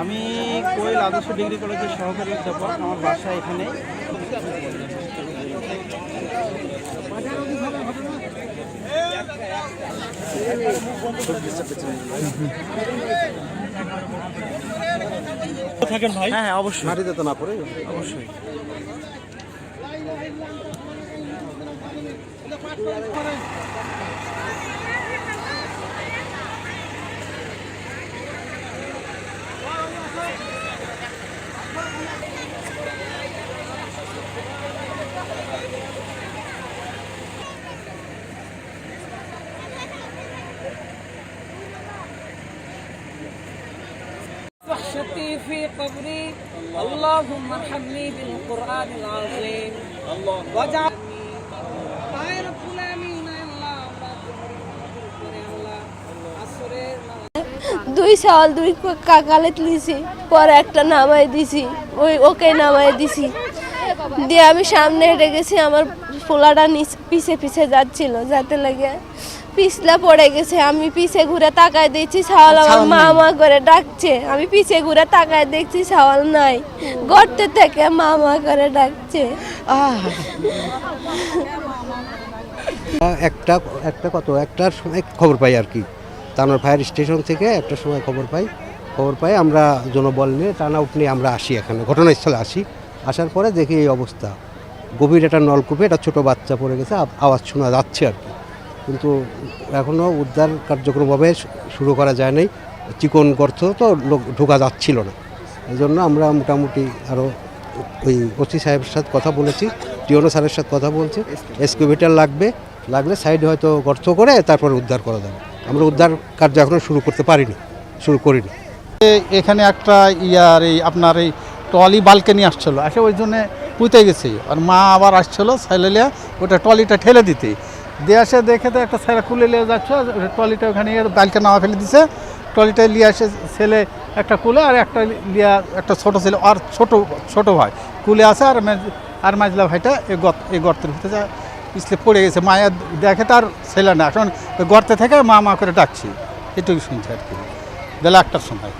আমি কোয়েল আদর্শ ডিগ্রি কলেজের সহকারী অধ্যাপক। আমার বাসা এখানে। থাকেন ভাই? হ্যাঁ, অবশ্যই। মাটিতে তো না পড়ে, অবশ্যই। وحشتي في قبري اللهم ارحمني بالقرآن العظيم واجعلني خير العالمين الله দুই সাল দুই কাকালে তুলিছি, পরে একটা নামাই দিছি, ওকে নামাই দিছি দিয়ে আমি সামনে হেঁটে গেছি। আমার পোলাটা পিছে পিছে যাচ্ছিল, যাতে লাগে পিছলা পড়ে গেছে। আমি পিছে ঘুরে তাকায় দেখছি ছাওয়াল আমার মামা করে ডাকছে। আমি পিছে ঘুরে তাকায় দেখছি ছাওয়াল নাই, গর্তে থেকে মামা করে ডাকছে। একটার সময় খবর পাই আর কি, তানোর ফায়ার স্টেশন থেকে একটার সময় খবর পাই আমরা জনবল নিয়ে টার্নআউট নিয়ে আমরা আসি, এখানে ঘটনাস্থলে আসার পরে দেখি এই অবস্থা। গভীর একটা নলকূপে একটা ছোটো বাচ্চা পড়ে গেছে, আওয়াজ শোনা যাচ্ছে আর কি, কিন্তু এখনও উদ্ধার কার্যক্রমভাবে শুরু করা যায় নাই। চিকন গর্ত তো লোক ঢোকা যাচ্ছিল না, এই জন্য আমরা মোটামুটি আরও ওই ওসি সাহেবের সাথে কথা বলেছি, টিওনো স্যারের সাথে কথা বলছি। এক্সকাভেটর লাগলে সাইডে হয়তো গর্ত করে তারপরে উদ্ধার করা যাবে। আমরা উদ্ধার কার্য এখনও শুরু করিনি। এখানে একটা আপনার এই ট্রলি বালকানি আসছিলো, আসে ওই জন্যে পুঁতে গেছে। আর মা আবার আসছিলো সাইলেলিয়া ওটা ট্রলিটা ঠেলে দিতে দিয়ে আসে, দেখে তো একটা ছেলে কুলে নিয়ে যাচ্ছে, ট্রলিটা ওখানে বালকা নামা ফেলে দিছে। ট্রলিটা নিয়ে আসে ছেলে একটা কুলে, আর একটা লিয়া একটা ছোটো ছেলে আর ছোটো ভাই কুলে আছে, আর মাঝলা ভাইটা এই গর্তের ভিতরে পিছলে পড়ে গেছে। মায়া দেখে তার ছেলে না, এখন ওই গর্তে থেকে মা করে ডাকছি, এটুকু শুনছে আর কি, বেলা 1টার সময়।